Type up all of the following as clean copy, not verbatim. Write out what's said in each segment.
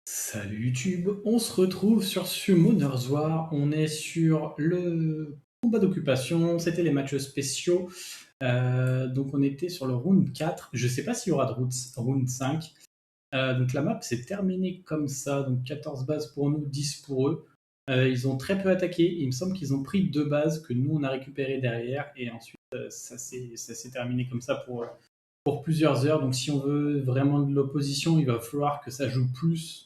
Salut YouTube, on se retrouve sur Summoner's War, on est sur le combat d'occupation, c'était les matchs spéciaux, donc on était sur le round 4, je sais pas s'il y aura de round 5, donc la map s'est terminée comme ça, donc 14 bases pour nous, 10 pour eux. Ils ont très peu attaqué, il me semble qu'ils ont pris 2 bases que nous on a récupérées derrière, et ensuite ça s'est terminé comme ça pour plusieurs heures, donc si on veut vraiment de l'opposition, il va falloir que ça joue plus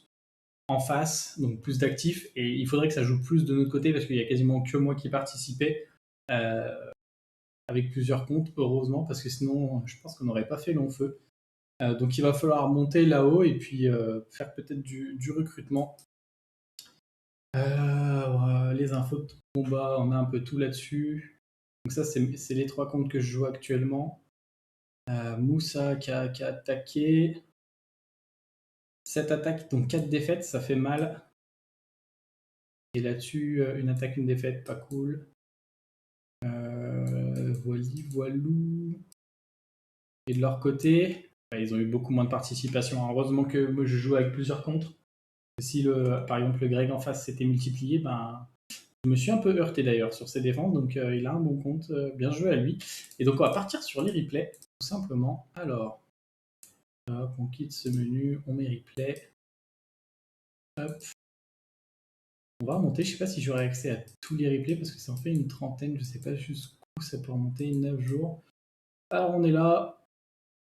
en face, donc plus d'actifs, et il faudrait que ça joue plus de notre côté parce qu'il y a quasiment que moi qui participais avec plusieurs comptes, heureusement, parce que sinon je pense qu'on n'aurait pas fait long feu. Donc il va falloir monter là-haut et puis faire peut-être du recrutement. Les infos de combat, on a un peu tout là-dessus. Donc ça, c'est les 3 comptes que je joue actuellement. Moussa qui a attaqué. 7 attaques, donc 4 défaites, ça fait mal. Et là-dessus, une attaque, une défaite, pas cool. Voilou. Et de leur côté, ils ont eu beaucoup moins de participation. Heureusement que moi je joue avec plusieurs contres. Si par exemple le Greg en face s'était multiplié, je me suis un peu heurté d'ailleurs sur ses défenses, donc il a un bon compte, bien joué à lui. Et donc on va partir sur les replays, tout simplement. Alors, hop, on quitte ce menu, on met replay. Hop. On va remonter, je sais pas si j'aurai accès à tous les replays parce que ça en fait une trentaine, je sais pas jusqu'où ça peut remonter, 9 jours. Alors on est là,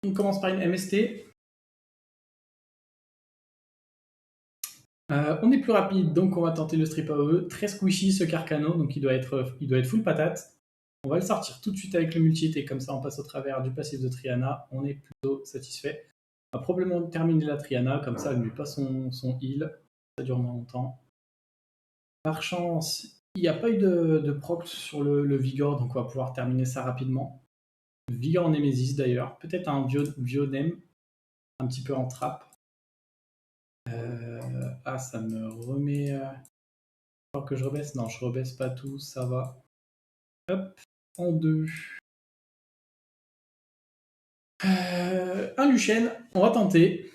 on commence par une MST. On est plus rapide, donc on va tenter le strip AOE. Très squishy ce Carcano, donc il doit être full patate. On va le sortir tout de suite avec le multi et comme ça on passe au travers du passif de Triana. On est plutôt satisfait. On va probablement terminer la Triana, comme ça elle ne met pas son heal. Ça dure moins longtemps. Par chance, il n'y a pas eu de proc sur le Vigor, donc on va pouvoir terminer ça rapidement. Vigor Nemesis d'ailleurs, peut-être un Viodem, un petit peu en trap. Ça me remet. Alors que je rebaisse. Non, je rebaisse pas tout, ça va. Hop, en 2. Un Luchen, on va tenter.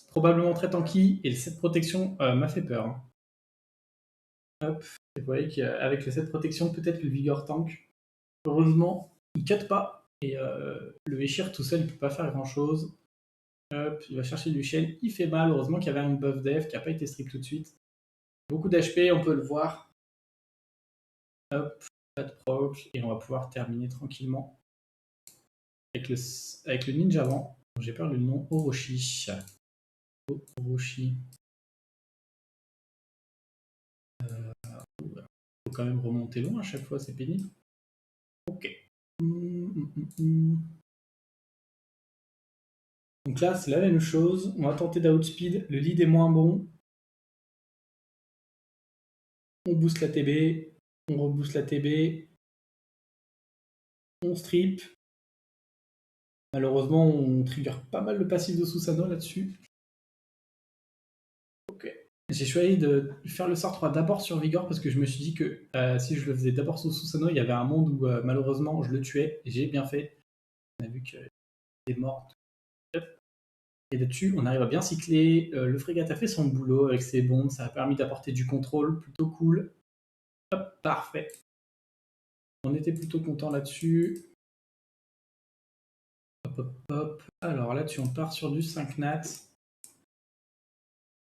Probablement très tanky, et le set protection m'a fait peur. Hein. Hop, vous voyez qu'avec le set protection, peut-être que le Vigor tank. Heureusement, il cut pas, et le Eshir tout seul, il peut pas faire grand chose. Hop, il va chercher le Luchen, il fait mal. Heureusement qu'il y avait un buff def qui n'a pas été strip tout de suite. Beaucoup d'HP, on peut le voir. Hop, pas de proc, et on va pouvoir terminer tranquillement avec le ninja avant. J'ai perdu le nom, Orochi. Orochi. Faut quand même remonter loin à chaque fois, c'est pénible. Ok. Donc là, c'est la même chose. On va tenter d'outspeed. Le lead est moins bon. On booste la TB. On rebooste la TB. On strip. Malheureusement, on trigger pas mal le passif de Susanoo là-dessus. Ok. J'ai choisi de faire le sort 3 d'abord sur Vigor parce que je me suis dit que si je le faisais d'abord sur Susanoo, il y avait un monde où malheureusement je le tuais. J'ai bien fait. On a vu qu'il est mort. Et là-dessus, on arrive à bien cycler. Le frégate a fait son boulot avec ses bombes. Ça a permis d'apporter du contrôle. Plutôt cool. Hop, parfait. On était plutôt content là-dessus. Hop, hop, hop. Alors là-dessus, on part sur du 5 nat.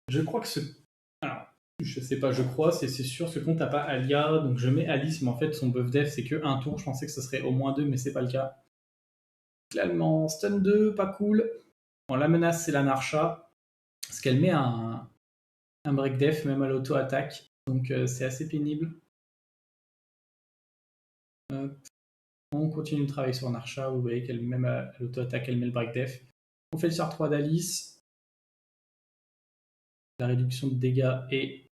Je crois que ce. Alors, je sais pas, je crois, c'est sûr, ce compte n'a pas Alia. Donc je mets Alice, mais en fait, son buff def, c'est que un tour. Je pensais que ce serait au moins 2, mais c'est pas le cas. Clairement, stun 2, pas cool. Bon, la menace, c'est la Narcha. Parce qu'elle met un break def, même à l'auto-attaque. Donc c'est assez pénible. On continue de travailler sur Narcha. Vous voyez qu'elle, même à l'auto-attaque, elle met le break def. On fait le sort 3 d'Alice. La réduction de dégâts est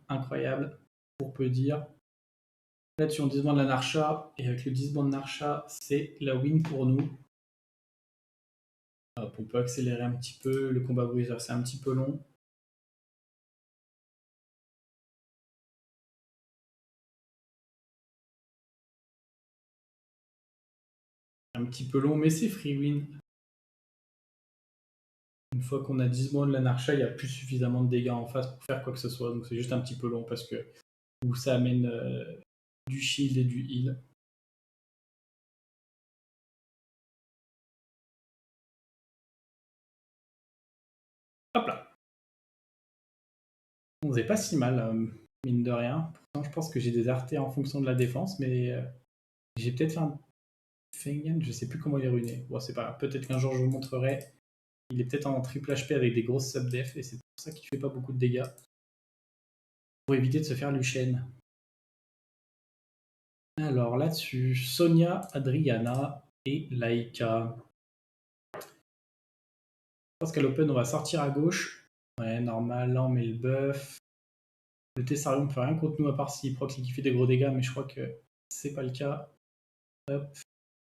incroyable, pour peu dire. Là-dessus, on disbande la Narcha. Et avec le disband de Narcha, c'est la win pour nous. Hop, on peut accélérer un petit peu. Le combat bruiser, c'est un petit peu long. Un petit peu long, mais c'est free win. Une fois qu'on a 10 mois de l'anarcha, il n'y a plus suffisamment de dégâts en face pour faire quoi que ce soit. Donc c'est juste un petit peu long parce que où ça amène du shield et du heal. Hop là. On faisait pas si mal, mine de rien. Pourtant, je pense que j'ai des artés en fonction de la défense, mais j'ai peut-être fait un Fengen, je sais plus comment il est ruiné. Bon, c'est pas grave. Peut-être qu'un jour je vous montrerai. Il est peut-être en triple HP avec des grosses sub-def et c'est pour ça qu'il fait pas beaucoup de dégâts. Pour éviter de se faire Luchen. Alors là-dessus, Sonia, Adriana et Laika. Je pense qu'à l'open, on va sortir à gauche. Ouais, normal. Là, on met le buff. Le Tessarion ne peut rien contre nous à part s'il proc et qu'il fait des gros dégâts, mais je crois que c'est pas le cas. Hop.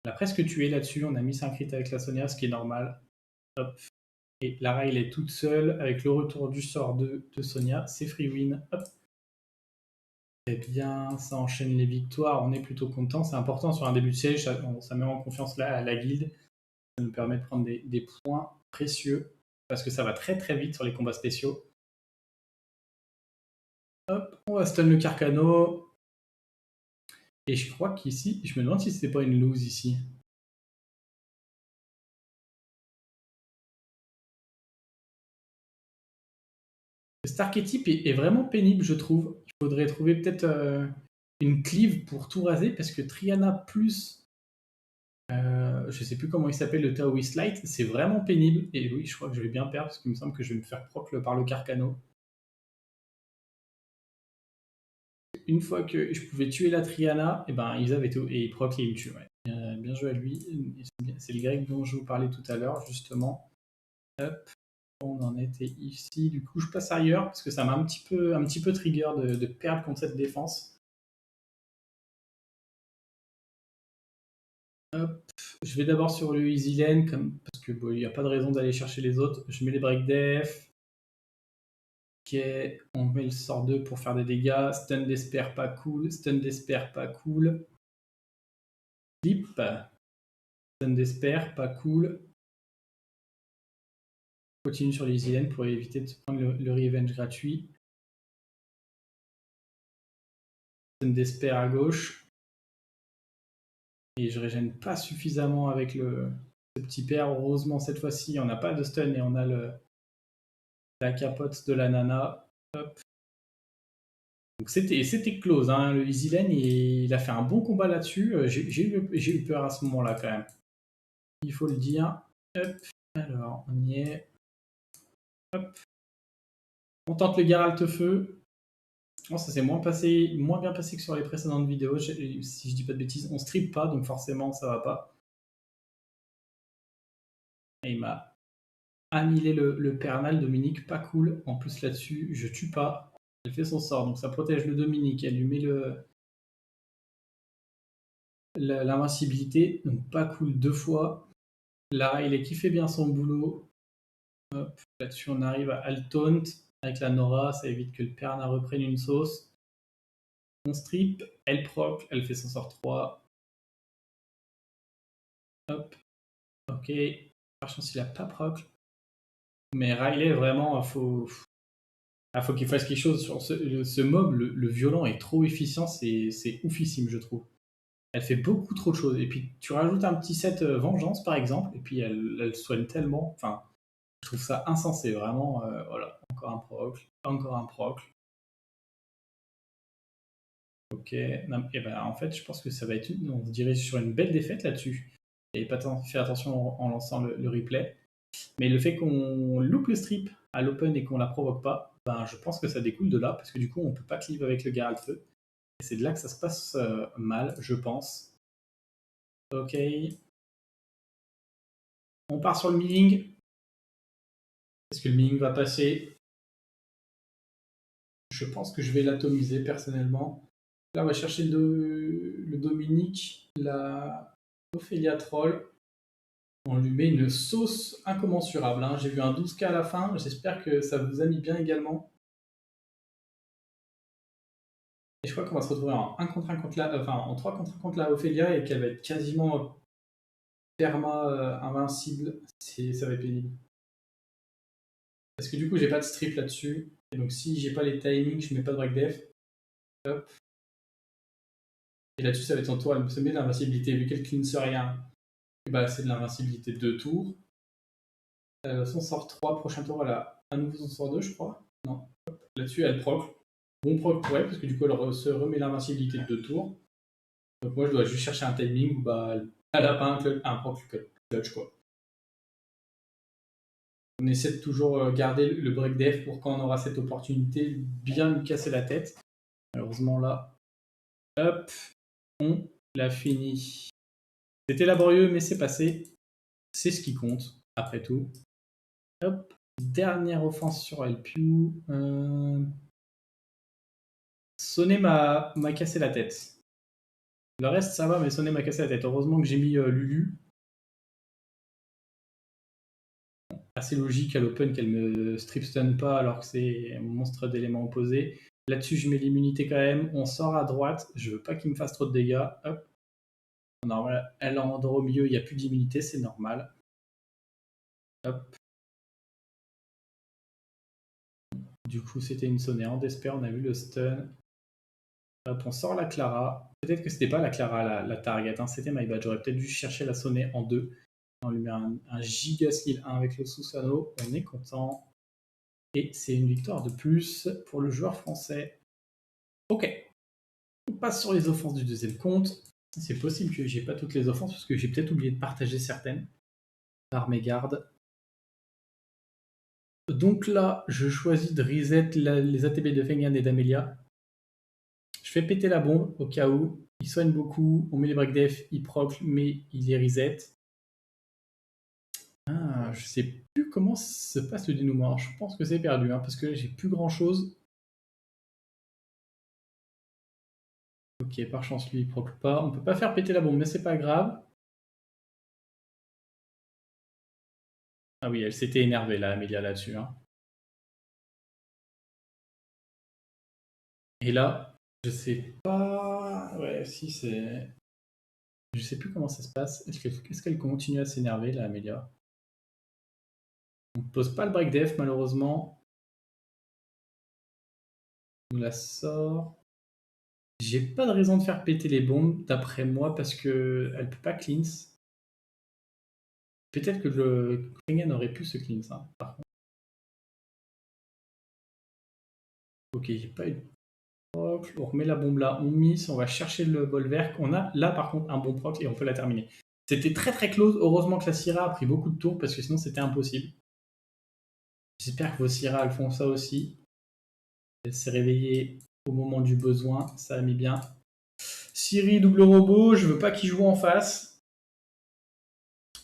On a presque tué là-dessus. On a mis 5 crit avec la Sonia, ce qui est normal. Hop. Et Lara, il est toute seule avec le retour du sort de Sonia. C'est free win. Hop. Très bien, ça enchaîne les victoires. On est plutôt content. C'est important sur un début de siège. Ça met en confiance la guilde. Ça nous permet de prendre des points précieux parce que ça va très très vite sur les combats spéciaux. Hop, on va stun le Carcano. Et je crois qu'ici, je me demande si c'était pas une lose ici. Cet archétype est vraiment pénible, je trouve. Il faudrait trouver peut-être une cleave pour tout raser parce que Triana plus. Je sais plus comment il s'appelle, le Taoist Light, c'est vraiment pénible. Et oui, je crois que je vais bien perdre parce qu'il me semble que je vais me faire proc par le Carcano. Une fois que je pouvais tuer la Triana, et ben ils avaient tout et il proc et il me tue. Ouais. Bien joué à lui. C'est le grec dont je vous parlais tout à l'heure, justement. Hop, on en était ici. Du coup, je passe ailleurs parce que ça m'a un petit peu trigger de perdre contre cette défense. Hop, je vais d'abord sur le easy lane parce que il n'y a pas de raison d'aller chercher les autres. Je mets les break def. Ok, on met le sort 2 pour faire des dégâts. Stun d'espère, pas cool. Stun d'espère, pas cool. Flip. Stun d'espère, pas cool. Continue sur les lane pour éviter de se prendre le revenge gratuit. Stun d'espère à gauche. Et je régène pas suffisamment avec ce petit père. Heureusement, cette fois-ci, on n'a pas de stun et on a la capote de la nana. Hop. Donc c'était close, hein. Le Easy Lane, il a fait un bon combat là-dessus. J'ai eu peur à ce moment-là quand même. Il faut le dire. Hop. Alors, on y est. Hop. On tente le Geralt Feu. Oh, ça s'est moins bien passé que sur les précédentes vidéos. Si je dis pas de bêtises, on strip pas, donc forcément ça va pas. Et il m'a annihilé le Pernal, Dominique, pas cool. En plus là-dessus, je tue pas. Elle fait son sort, donc ça protège le Dominique. Elle lui met l'invincibilité, donc pas cool 2 fois. Là, il est qui fait bien son boulot. Hop, là-dessus, on arrive à Altaunt avec la Nora, ça évite que le Perna reprenne une sauce. On strip, elle proc, elle fait son sort 3. Hop, ok. Par chance, il a pas proc. Mais Riley, vraiment, faut qu'il fasse quelque chose sur ce mob. Le violent est trop efficient, c'est oufissime, je trouve. Elle fait beaucoup trop de choses. Et puis, tu rajoutes un petit set vengeance, par exemple, et puis elle soigne tellement. Enfin, je trouve ça insensé, vraiment. Voilà, encore un proc, encore un proc. Ok, non, et ben, en fait, je pense que ça va être on se dirige sur une belle défaite là-dessus. Et pas fait attention en lançant le replay. Mais le fait qu'on loupe le strip à l'open et qu'on la provoque pas, ben, je pense que ça découle de là, parce que du coup, on peut pas cleave avec le Geralt Feu. Et c'est de là que ça se passe mal, je pense. Ok. On part sur le milling. Est-ce que le milling va passer? Je pense que je vais l'atomiser personnellement. Là, on va chercher le Dominique, la Ophélia Troll. On lui met une sauce incommensurable, hein. J'ai vu un 12K à la fin. J'espère que ça vous a mis bien également. Et je crois qu'on va se retrouver en 1 contre 1 contre en 3 contre 1 contre la Ophélia et qu'elle va être quasiment perma invincible. Ça va être pénible. Parce que du coup, j'ai pas de strip là-dessus. Et donc, si j'ai pas les timings, je mets pas de break def. Hop. Et là-dessus, ça va être son tour. Elle me met de l'invincibilité. Vu qu'elle cleanse rien, bah, c'est de l'invincibilité de 2 tours. Son sort 3, prochain tour, elle a à nouveau son sort 2, je crois. Non. Là-dessus, elle proc. Bon proc pour elle, parce que du coup, elle se remet l'invincibilité de 2 tours. Donc moi, je dois juste chercher un timing où bah, elle a pas un proc clutch, quoi. On essaie de toujours garder le break def pour quand on aura cette opportunité, bien lui casser la tête. Malheureusement, là, hop, on l'a fini. C'était laborieux, mais c'est passé. C'est ce qui compte, après tout. Hop, dernière offense sur LPU. Sonner m'a cassé la tête. Le reste, ça va, mais Sonner m'a cassé la tête. Heureusement que j'ai mis Lulu. Assez logique à l'open qu'elle me strip stun pas alors que c'est un monstre d'éléments opposés. Là-dessus, je mets l'immunité quand même. On sort à droite. Je veux pas qu'il me fasse trop de dégâts. Hop. Normal. Elle en endort au milieu. Il n'y a plus d'immunité. C'est normal. Hop. Du coup, c'était une sonnée en desper. On a vu le stun. Hop, on sort la Clara. Peut-être que c'était pas la Clara la target. Hein. C'était my bad. J'aurais peut-être dû chercher la sonner en 2. On lui met un giga skill 1 avec le Susano. On est content. Et c'est une victoire de plus pour le joueur français. Ok. On passe sur les offenses du deuxième compte. C'est possible que j'ai pas toutes les offenses parce que j'ai peut-être oublié de partager certaines par mes gardes. Donc là, je choisis de reset les ATB de Fengan et d'Amelia. Je fais péter la bombe au cas où. Il soigne beaucoup. On met les break def, il proc, mais il les reset. Ah, je sais plus comment se passe le dénouement. Je pense que c'est perdu parce que j'ai plus grand chose. Ok, par chance, lui, il proc pas. On peut pas faire péter la bombe, mais c'est pas grave. Ah oui, elle s'était énervée, là, Amelia, là-dessus. Et là, je sais pas... Ouais, si, c'est... Je sais plus comment ça se passe. Est-ce qu'elle continue à s'énerver, là, Amelia? On ne pose pas le break def, malheureusement. On la sort. J'ai pas de raison de faire péter les bombes, d'après moi, parce que elle peut pas cleanse. Peut-être que le Kringen aurait pu se cleanse, par contre. Ok, j'ai pas eu de proc. On remet la bombe là, on miss, on va chercher le bolverk. On a là, par contre, un bon proc et on peut la terminer. C'était très très close. Heureusement que la Syrah a pris beaucoup de tours, parce que sinon c'était impossible. J'espère que vos Syrah, elles font ça aussi. Elle s'est réveillée au moment du besoin, ça a mis bien. Siri, double robot, je veux pas qu'il joue en face.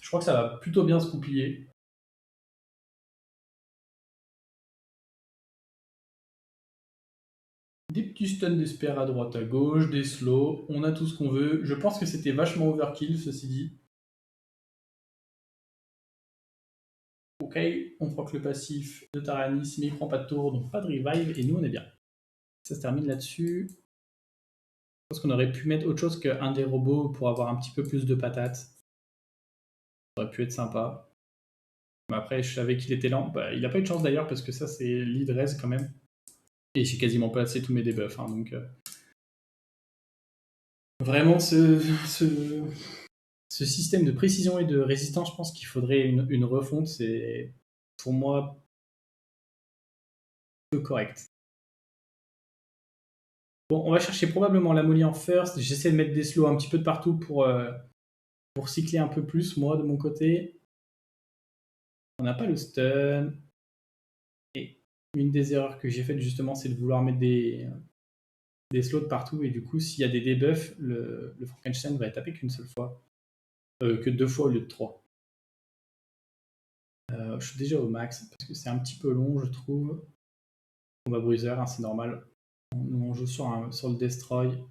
Je crois que ça va plutôt bien se goupiller. Des petits stuns d'espère à droite à gauche, des slows, on a tout ce qu'on veut. Je pense que c'était vachement overkill, ceci dit. Ok, on proc le passif de Taranis, mais il prend pas de tour, donc pas de revive, et nous on est bien. Ça se termine là-dessus. Je pense qu'on aurait pu mettre autre chose qu'un des robots pour avoir un petit peu plus de patates. Ça aurait pu être sympa. Mais après, je savais qu'il était lent. Bah, il n'a pas eu de chance d'ailleurs, parce que ça, c'est lead res quand même. Et j'ai quasiment pas assez tous mes debuffs. Donc, vraiment, ce système de précision et de résistance, je pense qu'il faudrait une refonte. C'est, pour moi, peu correct. Bon, on va chercher probablement l'ammonia en first. J'essaie de mettre des slows un petit peu de partout pour cycler un peu plus, moi, de mon côté. On n'a pas le stun. Et une des erreurs que j'ai faites, justement, c'est de vouloir mettre des slots de partout. Et du coup, s'il y a des debuffs, le Frankenstein va être tapé qu'une seule fois. Que 2 fois au lieu de 3. Je suis déjà au max, parce que c'est un petit peu long, je trouve. On va bruiser, c'est normal. On joue sur le destroy.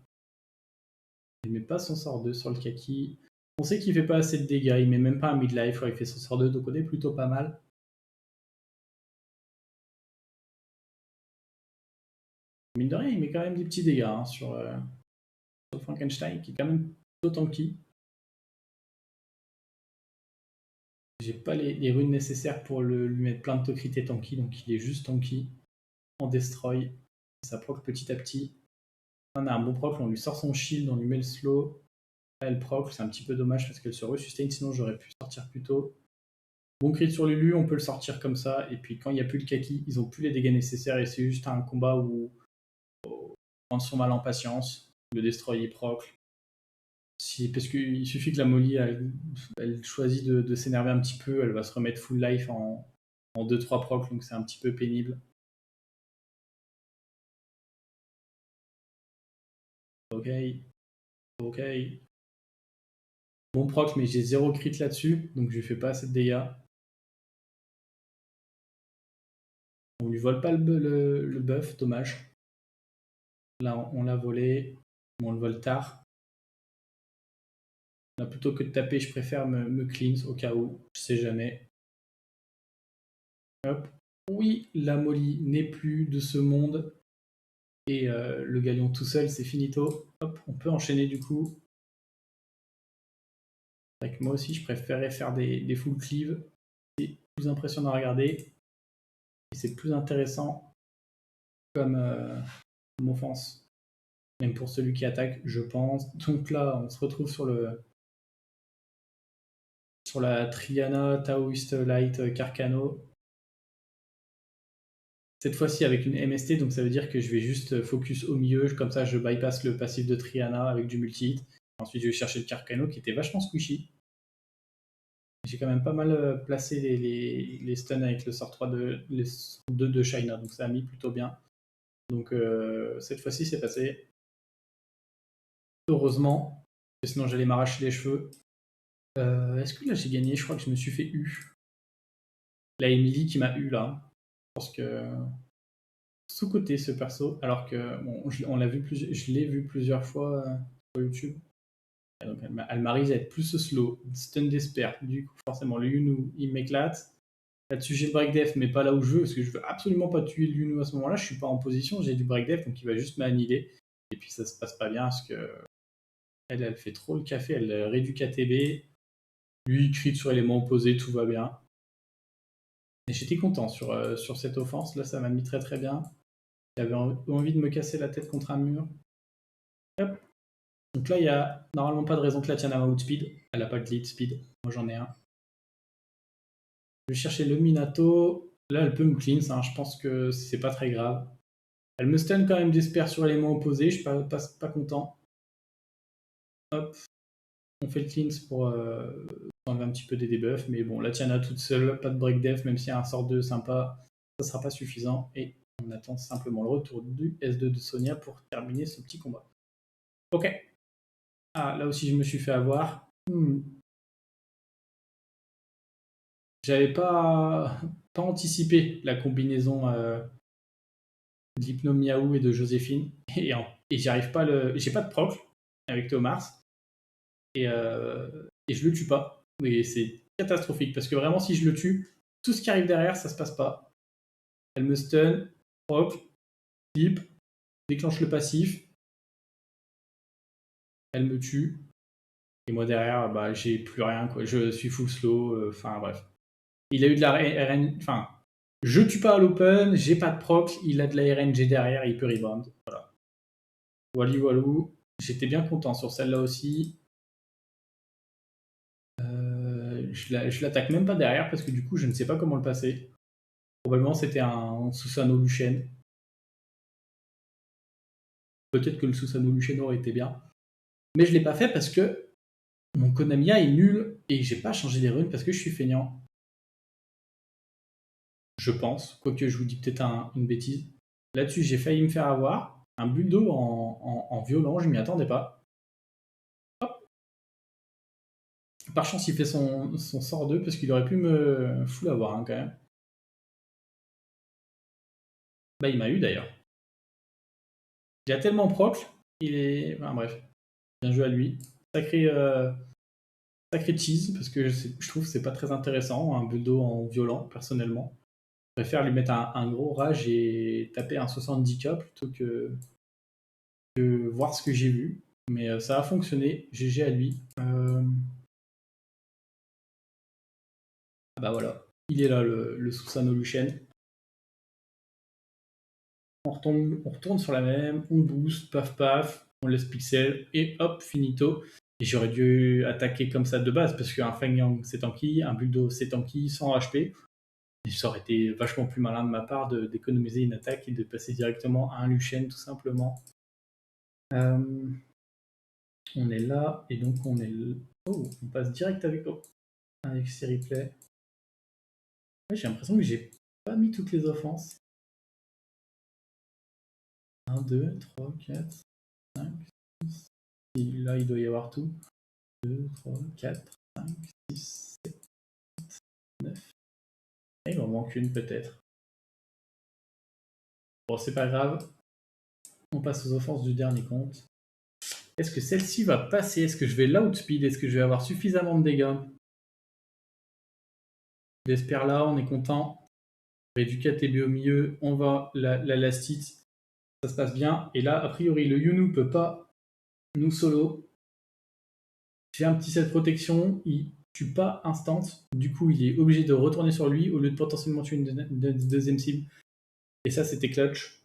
Il met pas son sort 2 sur le kaki. On sait qu'il fait pas assez de dégâts, il met même pas un midlife, il fait son sort 2, donc on est plutôt pas mal. Mine de rien, il met quand même des petits dégâts sur Frankenstein, qui est quand même plutôt tanky. J'ai pas les runes nécessaires pour lui mettre plein de tocrité tanky, donc il est juste tanky en destroy. Ça proc petit à petit. On a un bon proc, on lui sort son shield, on lui met le slow. Là, elle proc, c'est un petit peu dommage parce qu'elle se resustain, sinon j'aurais pu sortir plus tôt. Bon crit sur Lulu, on peut le sortir comme ça. Et puis quand il n'y a plus le kaki, ils ont plus les dégâts nécessaires et c'est juste un combat où on prend son mal en patience. Le destroy il proc. Parce qu'il suffit que la Molly elle choisit de s'énerver un petit peu, elle va se remettre full life en 2-3 proc, donc c'est un petit peu pénible. Ok, ok. Bon proc, mais j'ai 0 crit là-dessus, donc je lui fais pas assez de dégâts. On lui vole pas le buff, dommage. Là, on l'a volé, mais on le vole tard. Là, plutôt que de taper, je préfère me cleanse au cas où, je sais jamais. Hop. Oui, la Molly n'est plus de ce monde. Et le galion tout seul, c'est finito. Hop, on peut enchaîner du coup. Avec moi aussi, je préférais faire des full cleave. C'est plus impressionnant à regarder. Et c'est plus intéressant comme offense. Même pour celui qui attaque, je pense. Donc là, on se retrouve sur la Triana Taoist Light Carcano. Cette fois-ci avec une MST, donc ça veut dire que je vais juste focus au milieu, comme ça je bypass le passif de Triana avec du multi-hit. Ensuite je vais chercher le Carcano qui était vachement squishy. J'ai quand même pas mal placé les stuns avec le sort 3 les 2 de China, donc ça a mis plutôt bien. Donc cette fois-ci c'est passé. Heureusement, sinon j'allais m'arracher les cheveux. Est-ce que là j'ai gagné? Je crois que je me suis fait U. La Emily qui m'a eu là. Je pense que sous-côté ce perso, alors que bon, je l'ai vu plusieurs fois sur YouTube. Et donc elle m'arrive à être plus slow, stun d'esper. Du coup, forcément, le Yunu, il m'éclate. Là-dessus, j'ai le break def, mais pas là où je veux, parce que je veux absolument pas tuer le Yunu à ce moment-là. Je suis pas en position, j'ai du break def, donc il va juste m'annihiler. Et puis ça se passe pas bien, parce que elle fait trop le café, elle réduit KTB. Lui, il crie sur élément opposé, tout va bien. Et j'étais content sur cette offense, là, ça m'a mis très très bien. J'avais envie de me casser la tête contre un mur. Hop. Donc là, il n'y a normalement pas de raison que la tienne a outspeed. Elle n'a pas de lead speed. Moi, j'en ai un. Je vais chercher le Minato. Là, elle peut me cleanse. Hein. Je pense que c'est pas très grave. Elle me stun quand même d'esper sur l'élément opposé. Je suis pas content. Hop. On fait le cleanse pour enlever un petit peu des debuffs. Mais bon, la Tiana toute seule, pas de break def, même s'il y a un sort 2 sympa, ça sera pas suffisant. Et on attend simplement le retour du S2 de Sonia pour terminer ce petit combat. Ok. Ah, là aussi, je me suis fait avoir. J'avais pas anticipé la combinaison d'Hypnomiaou et de Joséphine. Et j'arrive pas j'ai pas de proc avec Théomars. Et je le tue pas. Mais c'est catastrophique parce que vraiment, si je le tue, tout ce qui arrive derrière, ça se passe pas. Elle me stun, proc, flip, déclenche le passif, elle me tue. Et moi derrière, bah, j'ai plus rien, quoi. Je suis full slow, enfin bref. Il a eu de la RN, enfin, je tue pas à l'open, j'ai pas de proc, il a de la RNG derrière, il peut rebound. Voilà. Wally Walou, j'étais bien content sur celle-là aussi. Je l'attaque même pas derrière parce que du coup, je ne sais pas comment le passer. Probablement, c'était un Susanoo Luchen. Peut-être que le Susanoo Luchen aurait été bien. Mais je l'ai pas fait parce que mon Konamiya est nul et j'ai pas changé les runes parce que je suis feignant. Je pense, quoique je vous dis peut-être une bêtise. Là-dessus, j'ai failli me faire avoir. Un bulldo en violent, je m'y attendais pas. Hop. Par chance, il fait son sort 2 parce qu'il aurait pu me full avoir hein, quand même. Bah, il m'a eu d'ailleurs. Il a tellement proc, il est. Enfin, bref, bien joué à lui. Sacré, sacré cheese, parce que je trouve que c'est pas très intéressant, un bulldo en violent, personnellement. Je préfère lui mettre un gros rage et taper un 70k plutôt que voir ce que j'ai vu. Mais ça a fonctionné, GG à lui. Ah bah voilà, il est là le Susanoo Lucien. On retourne sur la même, on booste, paf paf, on laisse pixel, et hop, finito. Et j'aurais dû attaquer comme ça de base, parce qu'un Feng Yang c'est tanky, un Bulldo c'est tanky, sans HP. Et ça aurait été vachement plus malin de ma part d'économiser une attaque et de passer directement à un Lucien, tout simplement. On est là, et donc on est... Oh, on passe direct avec ces replays. Ouais, j'ai l'impression que j'ai pas mis toutes les offenses. 1, 2, 3, 4, 5, 6. Et là, il doit y avoir tout. 2, 3, 4, 5, 6, 7, 9. Et il m'en manque une peut-être. Bon, c'est pas grave. On passe aux offenses du dernier compte. Est-ce que celle-ci va passer? Est-ce que je vais l'outspeed? Est-ce que je vais avoir suffisamment de dégâts? J'espère là, on est content. Du KTB au milieu, on va la lastite. Ça se passe bien. Et là, a priori, le Yunu peut pas nous solo. J'ai un petit set protection, il tue pas instant. Du coup, il est obligé de retourner sur lui au lieu de potentiellement tuer une deuxième cible. Et ça, c'était clutch.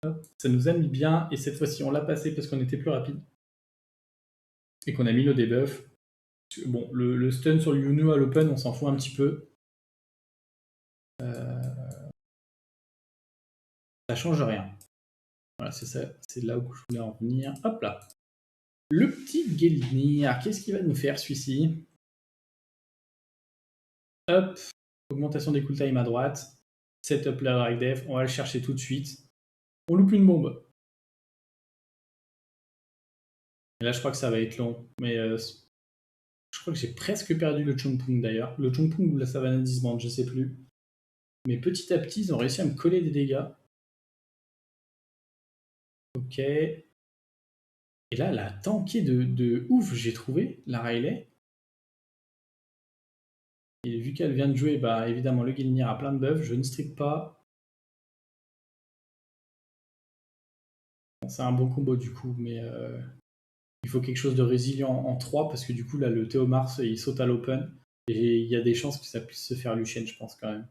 Hop, ça nous a mis bien. Et cette fois-ci, on l'a passé parce qu'on était plus rapide. Et qu'on a mis nos debuffs. Bon, le stun sur le Yunu à l'open, on s'en fout un petit peu. Ça change rien. Voilà, c'est ça. C'est là où je voulais en venir. Hop là. Le petit Gelnir, qu'est-ce qu'il va nous faire celui-ci? Hop, augmentation des cooltime à droite. Setup la drag def, on va le chercher tout de suite. On loupe une bombe. Et là, je crois que ça va être long. Mais je crois que j'ai presque perdu le Chongpung d'ailleurs. Le Chongpung ou la Savannah Disband, je sais plus. Mais petit à petit, ils ont réussi à me coller des dégâts. Ok. Et là, elle a tanké de ouf, j'ai trouvé, la Riley. Et vu qu'elle vient de jouer, bah évidemment, le Gilnir a plein de buffs. Je ne strip pas. Bon, c'est un bon combo du coup, mais il faut quelque chose de résilient en 3 parce que du coup, là, le Théomars, il saute à l'open. Et il y a des chances que ça puisse se faire Lucien, je pense quand même.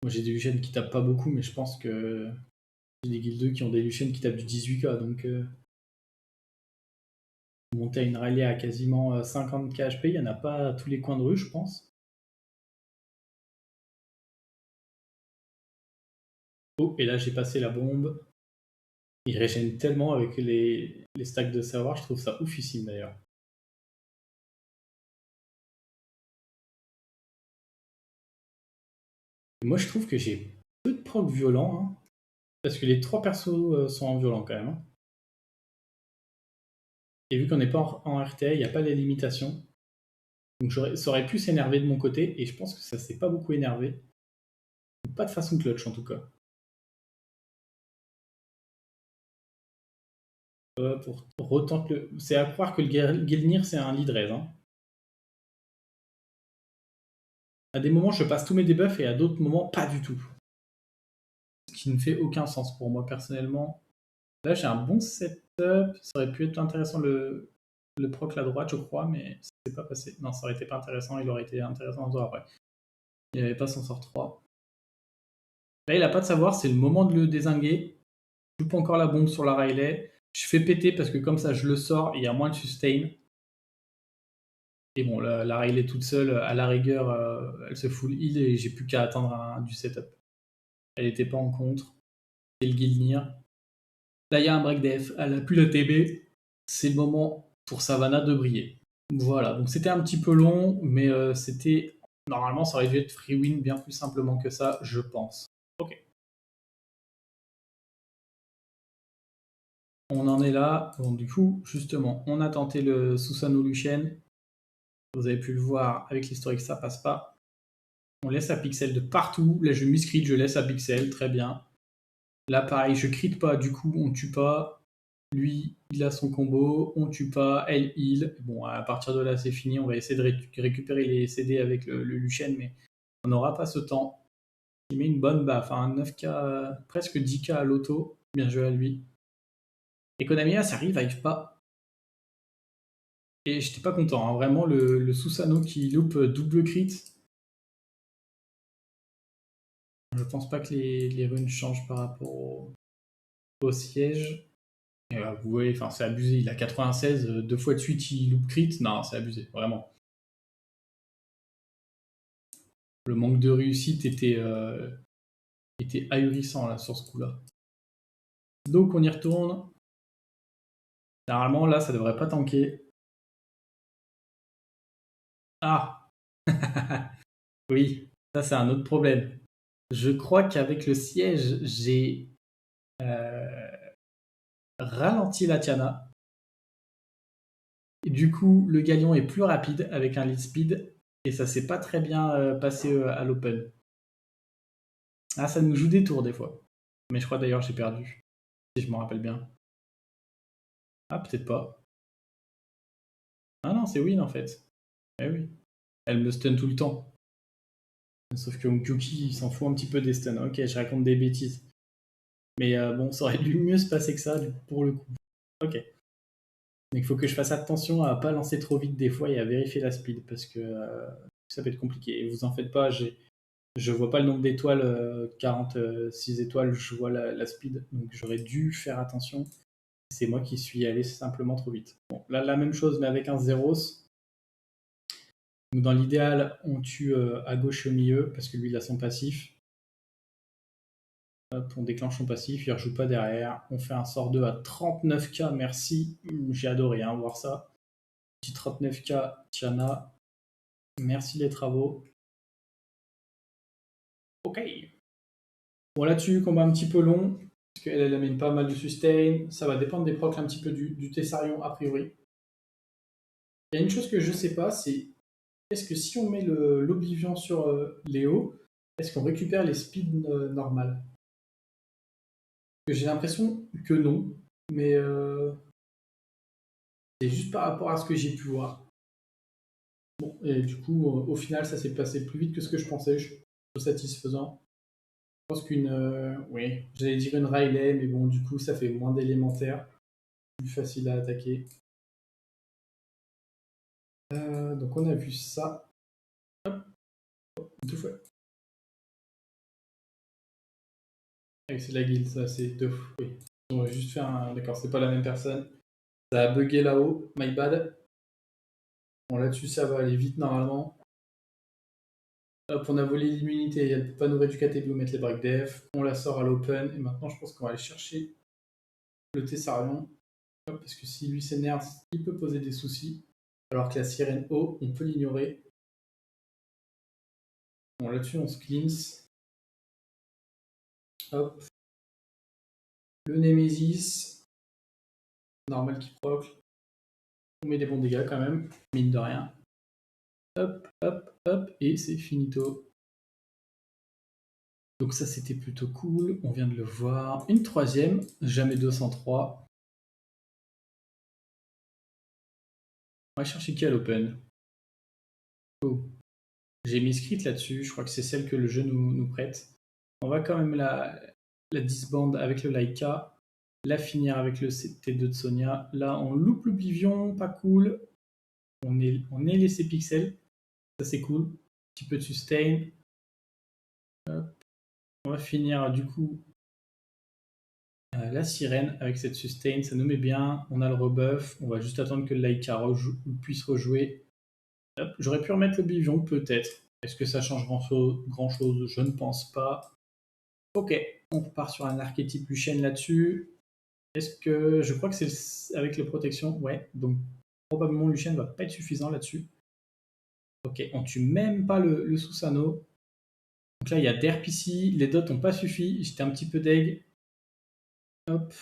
Moi, j'ai des Lucien qui tapent pas beaucoup, mais je pense que j'ai des guildes 2 qui ont des Lucien qui tapent du 18k. Donc, monter à une rallye à quasiment 50k HP, il n'y en a pas à tous les coins de rue, je pense. Oh, et là, j'ai passé la bombe. Il régène tellement avec les stacks de savoir, je trouve ça oufissime d'ailleurs. Moi, je trouve que j'ai peu de proc violents, hein, parce que les 3 persos sont en violent quand même. Hein. Et vu qu'on n'est pas en RTA, il n'y a pas les limitations. Donc ça aurait pu s'énerver de mon côté, et je pense que ça s'est pas beaucoup énervé. Pas de façon clutch en tout cas. Pour retenter le... C'est à croire que le Gilnir c'est un lead raise. Hein. À des moments je passe tous mes debuffs et à d'autres moments pas du tout. Ce qui ne fait aucun sens pour moi personnellement. Là j'ai un bon setup, ça aurait pu être intéressant le proc à droite je crois, mais ça s'est pas passé. Non, ça aurait été pas intéressant, il aurait été intéressant en après. Il n'y avait pas son sort 3. Là il a pas de savoir, c'est le moment de le dézinguer. Je loupe encore la bombe sur la Riley. Je fais péter parce que comme ça je le sors et il y a moins de sustain. Et bon, la Riley toute seule, à la rigueur, elle se full heal et j'ai plus qu'à attendre du setup. Elle n'était pas en contre. C'est le Gilnir. Là, il y a un break def. Elle a plus le TB. C'est le moment pour Savannah de briller. Voilà, donc c'était un petit peu long, mais c'était. Normalement, ça aurait dû être free win bien plus simplement que ça, je pense. Ok. On en est là. Bon, du coup, justement, on a tenté le Susanoo Lucien. Vous avez pu le voir avec l'historique, ça passe pas. On laisse à pixel de partout. Là, je miscrit, je laisse à pixel, très bien. Là, pareil, je crit pas, du coup, on tue pas. Lui, il a son combo, on tue pas, elle heal. Bon, à partir de là, c'est fini. On va essayer de récupérer les CD avec le Lucien, mais on n'aura pas ce temps. Il met une bonne baffe, un 9k, presque 10k à l'auto. Bien joué à lui. Et Konami, ça arrive pas. Et j'étais pas content, hein. Vraiment, le Susano qui loupe double crit. Je pense pas que les runes changent par rapport au siège. Et, vous voyez, c'est abusé. Il a 96, 2 fois de suite il loupe crit. Non, c'est abusé, vraiment. Le manque de réussite était ahurissant là, sur ce coup-là. Donc on y retourne. Normalement, là, ça devrait pas tanker. Ah oui, ça c'est un autre problème. Je crois qu'avec le siège, j'ai ralenti la Tiana. Et du coup, le galion est plus rapide avec un lead speed. Et ça s'est pas très bien passé à l'open. Ah, ça nous joue des tours des fois. Mais je crois d'ailleurs que j'ai perdu. Si je m'en rappelle bien. Ah, peut-être pas. Ah non, c'est win en fait. Eh oui. Elle me stun tout le temps. Sauf que Kyuki, il s'en fout un petit peu des stuns. Ok, je raconte des bêtises. Mais bon, ça aurait dû mieux se passer que ça, pour le coup. Ok. Donc il faut que je fasse attention à pas lancer trop vite des fois et à vérifier la speed, parce que ça peut être compliqué. Et vous en faites pas, je vois pas le nombre d'étoiles, 46 étoiles, je vois la speed. Donc j'aurais dû faire attention. C'est moi qui suis allé simplement trop vite. Bon, là, la même chose, mais avec un Zeros. Donc dans l'idéal, on tue à gauche et au milieu, parce que lui, il a son passif. Hop, on déclenche son passif, il ne rejoue pas derrière. On fait un sort 2 à 39k, merci. J'ai adoré voir ça. Petit 39k, Tiana. Merci les travaux. Ok. Bon, là-dessus, combat un petit peu long, parce qu'elle amène pas mal de sustain. Ça va dépendre des procs un petit peu du Tessarion, a priori. Il y a une chose que je sais pas, c'est est-ce que si on met l'Oblivion sur Léo, est-ce qu'on récupère les speeds normales? J'ai l'impression que non, mais c'est juste par rapport à ce que j'ai pu voir. Bon, et du coup, au final, ça s'est passé plus vite que ce que je pensais. Je suis plutôt satisfaisant. Je pense qu'une. Oui, j'allais dire une Riley, mais bon, du coup, ça fait moins d'élémentaire. Plus facile à attaquer. Donc, on a vu ça. Hop, deux fois. Ah, c'est la guilde, ça, c'est deux fois. Oui. On va juste faire un. D'accord, c'est pas la même personne. Ça a bugué là-haut. My bad. Bon, là-dessus, ça va aller vite normalement. Hop, on a volé l'immunité, elle ne peut pas nous rééduquer KTB ou mettre les break def. On la sort à l'open. Et maintenant, je pense qu'on va aller chercher le Tessarion. Parce que si lui s'énerve, il peut poser des soucis. Alors que la sirène O, on peut l'ignorer. Bon, là-dessus, on se cleanse. Hop. Le Nemesis. Normal qui proc. On met des bons dégâts quand même, mine de rien. Hop, hop, hop. Et c'est finito. Donc ça, c'était plutôt cool. On vient de le voir. Une troisième. Jamais 203. On va chercher qui à l'open. Oh. J'ai mis script là-dessus. Je crois que c'est celle que le jeu nous prête. On va quand même la disband avec le Laika. La finir avec le T2 de Sonia. Là, on loupe l'Oblivion. Pas cool. On est laissé pixel. Ça, c'est cool. Un petit peu de sustain. Hop. On va finir du coup la sirène avec cette sustain. Ça nous met bien. On a le rebuff. On va juste attendre que le Laika puisse rejouer. J'aurais pu remettre l'Oblivion, peut-être. Est-ce que ça change grand-chose? Je ne pense pas. Ok, on repart sur un archétype Lucienne là-dessus. Est-ce que... Je crois que c'est avec les protections. Ouais, donc probablement Lucienne va pas être suffisant là-dessus. Ok, on tue même pas le Susano. Donc là, il y a Derp ici. Les dots n'ont pas suffi. J'étais un petit peu deg. Hop.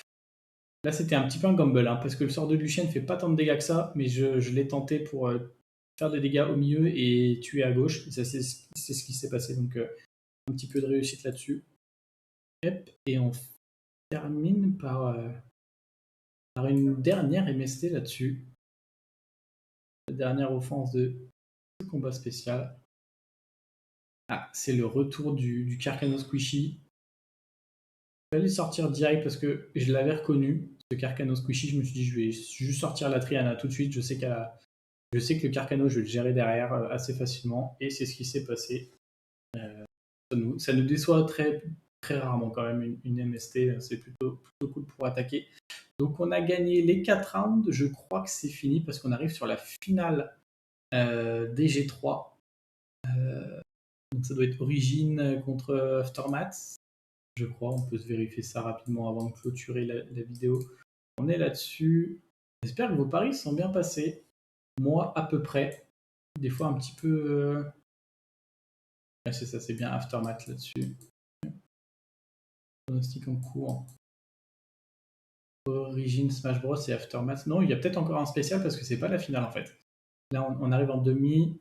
Là, c'était un petit peu un gamble, parce que le sort de Lucienne fait pas tant de dégâts que ça, mais je l'ai tenté pour faire des dégâts au milieu et tuer à gauche. C'est ce qui s'est passé, donc un petit peu de réussite là-dessus. Et on termine par une dernière MST là-dessus. La dernière offense de ce combat spécial. Ah, c'est le retour du Carcano Squishy. Je vais aller sortir direct parce que je l'avais reconnu, ce Carcano Squishy. Je me suis dit, je vais juste sortir la Triana tout de suite. Je sais qu'elle a Je sais que le Carcano, je vais le gérer derrière assez facilement, et c'est ce qui s'est passé. Ça nous déçoit très, très rarement quand même, une MST, c'est plutôt cool pour attaquer. Donc on a gagné les 4 rounds, je crois que c'est fini, parce qu'on arrive sur la finale des G3. Donc ça doit être Origin contre Aftermath, je crois, on peut se vérifier ça rapidement avant de clôturer la vidéo. On est là-dessus. J'espère que vos paris sont bien passés. Moi, à peu près. Des fois, un petit peu. C'est ça, c'est bien Aftermath là-dessus. Pronostic en cours. Origin, Smash Bros et Aftermath. Non, il y a peut-être encore un spécial parce que c'est pas la finale en fait. Là, on arrive en demi.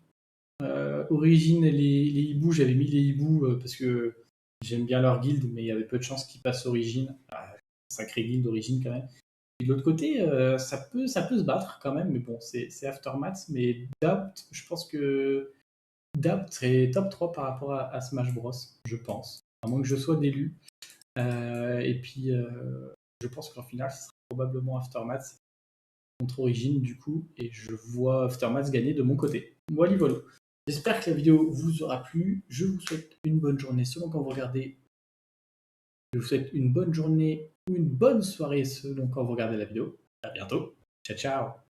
Origin et les hiboux, j'avais mis les hiboux parce que j'aime bien leur guild, mais il y avait peu de chances qu'ils passent Origin. Sacré guild Origin quand même. Et de l'autre côté, ça peut se battre quand même, mais bon, c'est Aftermath. Mais Doubt, je pense que Doubt serait top 3 par rapport à Smash Bros, je pense. À moins que je sois d'élu. Et puis, je pense qu'en finale, ce sera probablement Aftermath contre Origin, du coup. Et je vois Aftermath gagner de mon côté. Voilà, voilà. J'espère que la vidéo vous aura plu. Je vous souhaite une bonne journée selon quand vous regardez. Je vous souhaite une bonne journée ou une bonne soirée selon quand vous regardez la vidéo. À bientôt. Ciao, ciao.